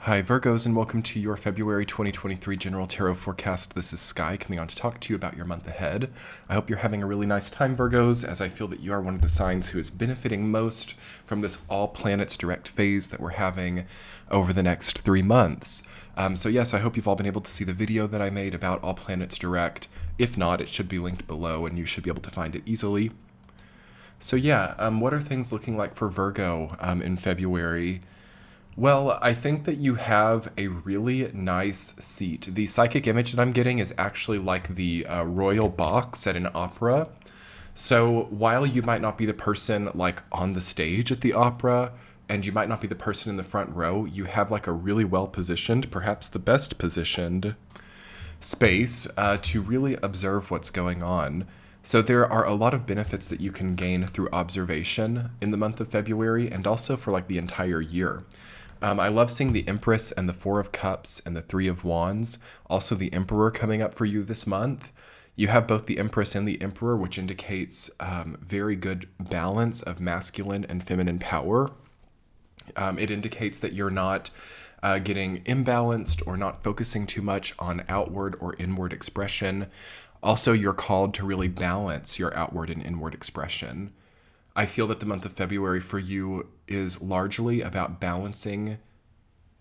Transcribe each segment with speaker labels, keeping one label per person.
Speaker 1: Hi Virgos, and welcome to your February 2023 General Tarot Forecast. This is Sky coming on to talk to you about your month ahead. I hope you're having a really nice time, Virgos, as I feel that you are one of the signs who is benefiting most from this all planets direct phase that we're having over the next 3 months. So yes, I hope you've all been able to see the video that I made about all planets direct. If not, it should be linked below and you should be able to find it easily. So yeah, what are things looking like for Virgo in February? Well, I think that you have a really nice seat. The psychic image that I'm getting is actually like the royal box at an opera. So while you might not be the person like on the stage at the opera, and you might not be the person in the front row, you have like a really well positioned, perhaps the best positioned space to really observe what's going on. So there are a lot of benefits that you can gain through observation in the month of February and also for like the entire year. I love seeing the Empress and the Four of Cups and the Three of Wands. Also the Emperor coming up for you this month. You have both the Empress and the Emperor, which indicates very good balance of masculine and feminine power. It indicates that you're not getting imbalanced or not focusing too much on outward or inward expression. Also, you're called to really balance your outward and inward expression. I feel that the month of February for you is largely about balancing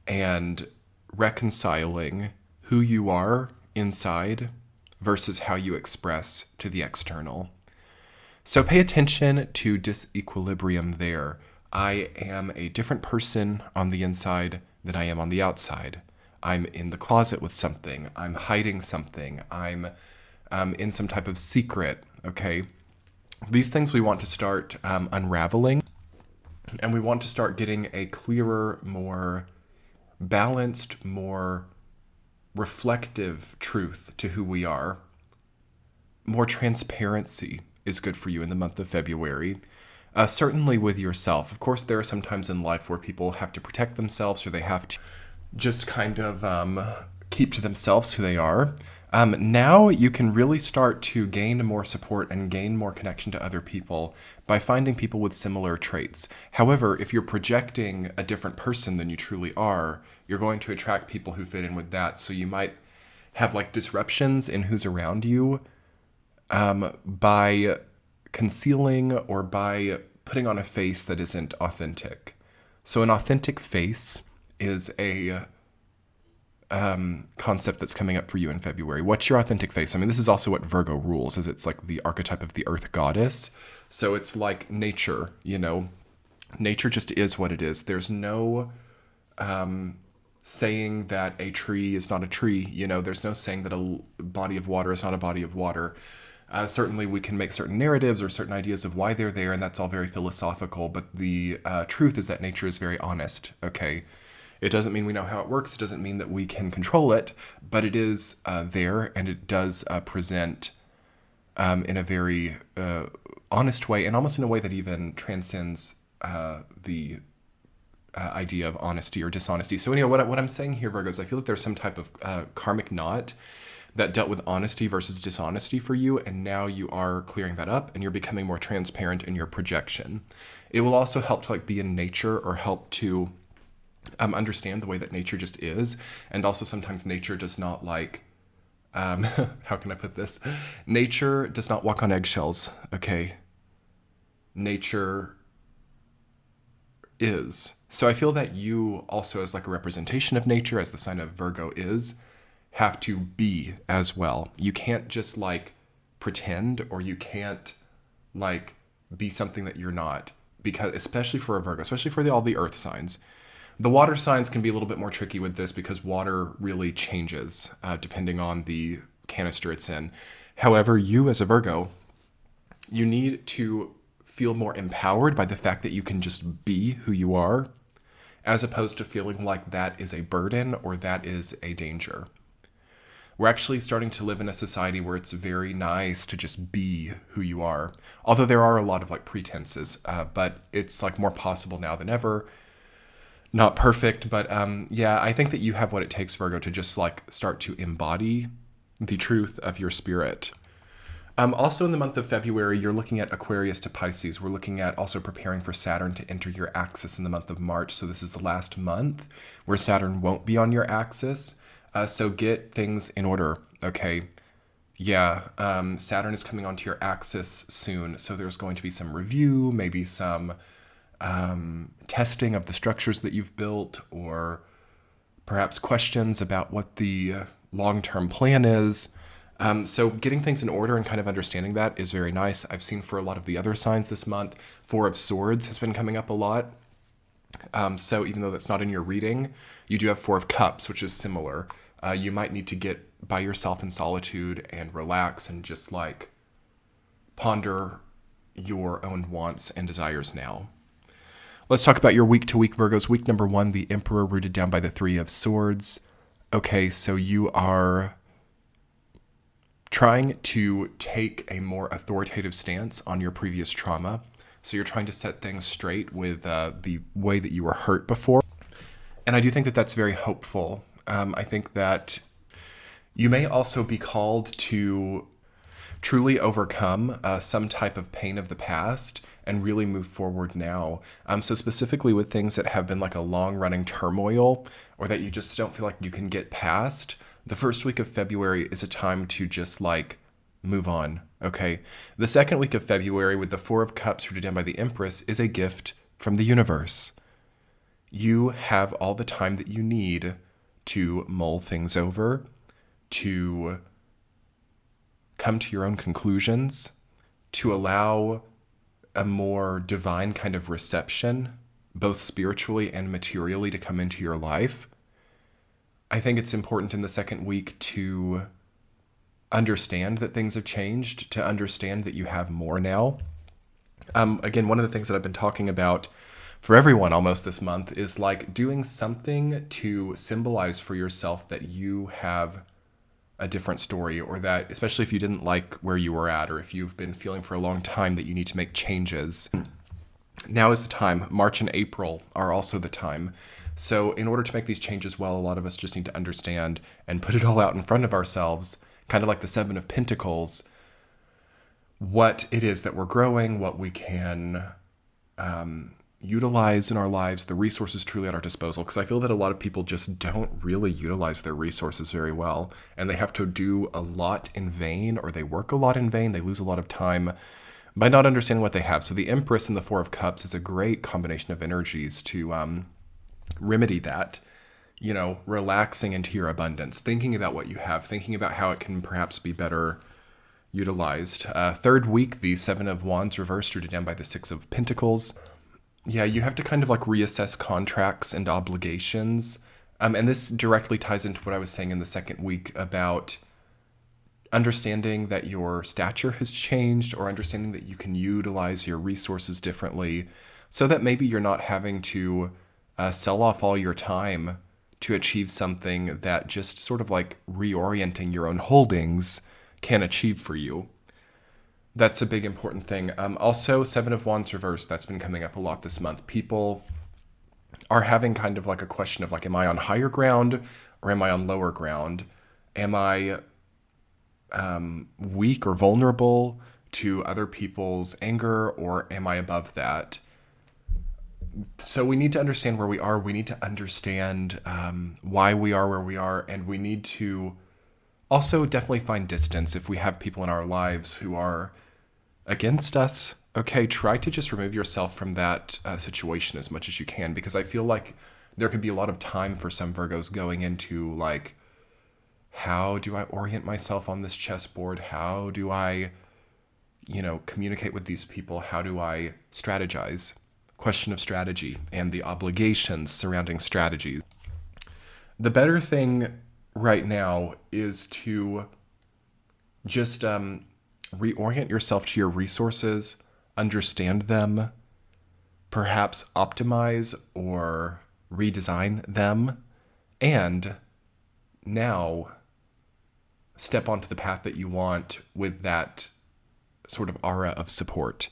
Speaker 1: and reconciling who you are inside versus how you express to the external. So pay attention to disequilibrium there. I am a different person on the inside than I am on the outside. I'm in the closet with something. I'm hiding something. I'm in some type of secret, okay? These things we want to start unraveling, and we want to start getting a clearer, more balanced, more reflective truth to who we are. More transparency is good for you in the month of February. Certainly with yourself. Of course, there are some times in life where people have to protect themselves or they have to just kind of keep to themselves who they are. Now you can really start to gain more support and gain more connection to other people by finding people with similar traits. However, if you're projecting a different person than you truly are, you're going to attract people who fit in with that. So you might have like disruptions in who's around you by concealing or by putting on a face that isn't authentic. So an authentic face is a concept that's coming up for you in February. What's your authentic face? I mean, this is also what Virgo rules, is it's like the archetype of the earth goddess. So it's like nature, you know, nature just is what it is. There's no saying that a tree is not a tree, you know, there's no saying that a body of water is not a body of water. Certainly we can make certain narratives or certain ideas of why they're there, and that's all very philosophical, but the truth is that nature is very honest, okay? It doesn't mean we know how it works. It doesn't mean that we can control it, but it is there, and it does present in a very honest way, and almost in a way that even transcends the idea of honesty or dishonesty. So anyway, what I'm saying here, Virgos, I feel that there's some type of karmic knot that dealt with honesty versus dishonesty for you, and now you are clearing that up, and you're becoming more transparent in your projection. It will also help to like be in nature or help to understand the way that nature just is. And also sometimes nature does not like, how can I put this? Nature does not walk on eggshells, okay? Nature is. So I feel that you also, as like a representation of nature, as the sign of Virgo is, have to be as well. You can't just like pretend, or you can't like be something that you're not, because especially for a Virgo, especially for all the earth signs. The water signs can be a little bit more tricky with this because water really changes depending on the canister it's in. However, you as a Virgo, you need to feel more empowered by the fact that you can just be who you are, as opposed to feeling like that is a burden or that is a danger. We're actually starting to live in a society where it's very nice to just be who you are. Although there are a lot of like pretenses, but it's like more possible now than ever. Not perfect, but yeah, I think that you have what it takes, Virgo, to just like start to embody the truth of your spirit. Also in the month of February, you're looking at Aquarius to Pisces. We're looking at also preparing for Saturn to enter your axis in the month of March. So this is the last month where Saturn won't be on your axis. So get things in order, okay? Yeah, Saturn is coming onto your axis soon. So there's going to be some review, maybe some testing of the structures that you've built, or perhaps questions about what the long-term plan is. So getting things in order and kind of understanding that is very nice. I've seen for a lot of the other signs this month, Four of Swords has been coming up a lot. So even though that's not in your reading, you do have Four of Cups, which is similar. You might need to get by yourself in solitude and relax and just like ponder your own wants and desires now. Let's talk about your week-to-week Virgos. Week number 1, the Emperor rooted down by the Three of Swords. Okay, so you are trying to take a more authoritative stance on your previous trauma. So you're trying to set things straight with the way that you were hurt before. And I do think that that's very hopeful. I think that you may also be called to truly overcome some type of pain of the past and really move forward now. So specifically with things that have been like a long-running turmoil or that you just don't feel like you can get past, the first week of February is a time to just like move on, okay? The second week of February with the Four of Cups rooted down by the Empress is a gift from the universe. You have all the time that you need to mull things over, to come to your own conclusions, to allow a more divine kind of reception, both spiritually and materially, to come into your life. I think it's important in the second week to understand that things have changed, to understand that you have more now. Again, one of the things that I've been talking about for everyone almost this month is like doing something to symbolize for yourself that you have a different story, or that, especially if you didn't like where you were at, or if you've been feeling for a long time that you need to make changes. Now is the time. March and April are also the time. So in order to make these changes well, a lot of us just need to understand and put it all out in front of ourselves, kind of like the Seven of Pentacles, what it is that we're growing, what we can utilize in our lives, the resources truly at our disposal. Because I feel that a lot of people just don't really utilize their resources very well, and they have to do a lot in vain, or they work a lot in vain. They lose a lot of time by not understanding what they have. So the Empress and the Four of Cups is a great combination of energies to remedy that, you know, relaxing into your abundance, thinking about what you have, thinking about how it can perhaps be better utilized. Third week, the Seven of Wands reversed, rooted down by the Six of Pentacles. Yeah, you have to kind of like reassess contracts and obligations. And this directly ties into what I was saying in the second week about understanding that your stature has changed, or understanding that you can utilize your resources differently, so that maybe you're not having to sell off all your time to achieve something that just sort of like reorienting your own holdings can achieve for you. That's a big important thing. Also, Seven of Wands reversed, that's been coming up a lot this month. People are having kind of like a question of like, am I on higher ground or am I on lower ground? Am I weak or vulnerable to other people's anger, or am I above that? So we need to understand where we are. We need to understand why we are where we are, and we need to also definitely find distance if we have people in our lives who are against us. Okay, try to just remove yourself from that situation as much as you can, because I feel like there could be a lot of time for some Virgos going into like, how do I orient myself on this chessboard? How do I, communicate with these people? How do I strategize? Question of strategy and the obligations surrounding strategies. The better thing right now is to just reorient yourself to your resources, understand them, perhaps optimize or redesign them, and now step onto the path that you want with that sort of aura of support.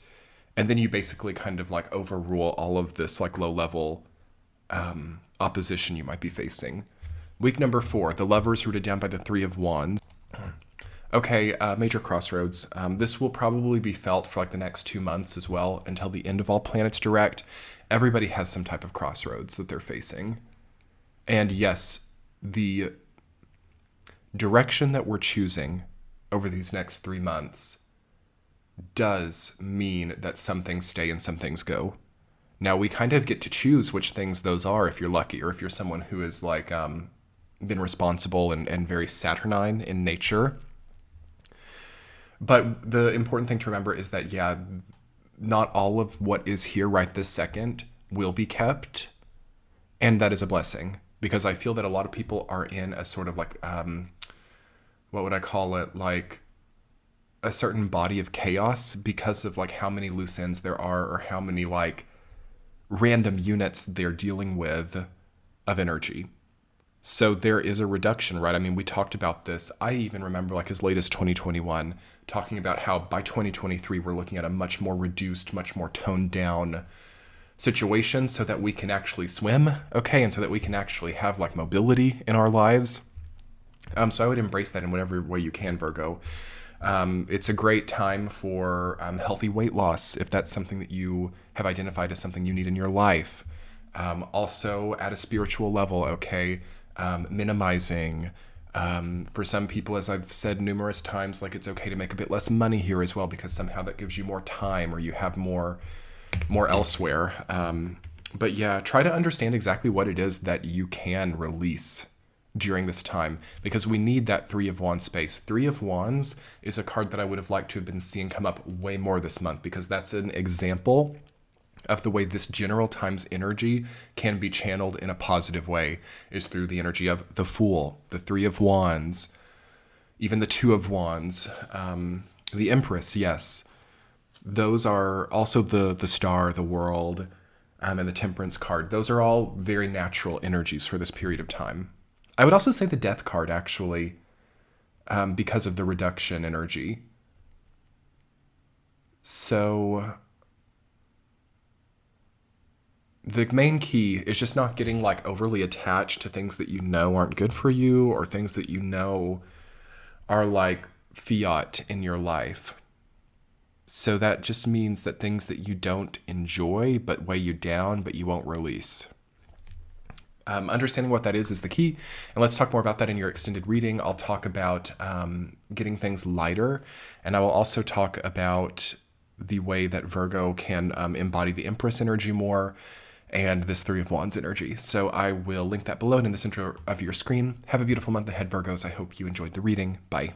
Speaker 1: And then you basically kind of like overrule all of this like low level opposition you might be facing. Week number 4, the Lovers rooted down by the Three of Wands. Okay, major crossroads. This will probably be felt for like the next 2 months as well until the end of all planets direct. Everybody has some type of crossroads that they're facing. And yes, the direction that we're choosing over these next 3 months does mean that some things stay and some things go. Now, we kind of get to choose which things those are if you're lucky, or if you're someone who is like been responsible and very Saturnine in nature. But the important thing to remember is that, yeah, not all of what is here right this second will be kept. And that is a blessing, because I feel that a lot of people are in a sort of like, what would I call it? Like a certain body of chaos because of like how many loose ends there are, or how many like random units they're dealing with of energy. So there is a reduction, right? I mean, we talked about this. I even remember like as late as 2021 talking about how by 2023 we're looking at a much more reduced, much more toned down situation so that we can actually swim, okay? And so that we can actually have like mobility in our lives. So I would embrace that in whatever way you can, Virgo. It's a great time for healthy weight loss if that's something that you have identified as something you need in your life. Also at a spiritual level, okay? Minimizing. For some people, as I've said numerous times, like it's okay to make a bit less money here as well, because somehow that gives you more time, or you have more elsewhere. But yeah, try to understand exactly what it is that you can release during this time, because we need that Three of Wands space. Three of Wands is a card that I would have liked to have been seeing come up way more this month, because that's an example of the way this general times energy can be channeled in a positive way, is through the energy of the Fool, the Three of Wands, even the Two of Wands, the Empress, yes. Those are also the Star, the World, and the Temperance card. Those are all very natural energies for this period of time. I would also say the Death card, actually, because of the reduction energy. So the main key is just not getting like overly attached to things that you know aren't good for you, or things that you know are like fiat in your life. So that just means that things that you don't enjoy but weigh you down, but you won't release. Understanding what that is the key. And let's talk more about that in your extended reading. I'll talk about getting things lighter. And I will also talk about the way that Virgo can embody the Empress energy more, and this Three of Wands energy. So I will link that below and in the center of your screen. Have a beautiful month ahead, Virgos. I hope you enjoyed the reading. Bye.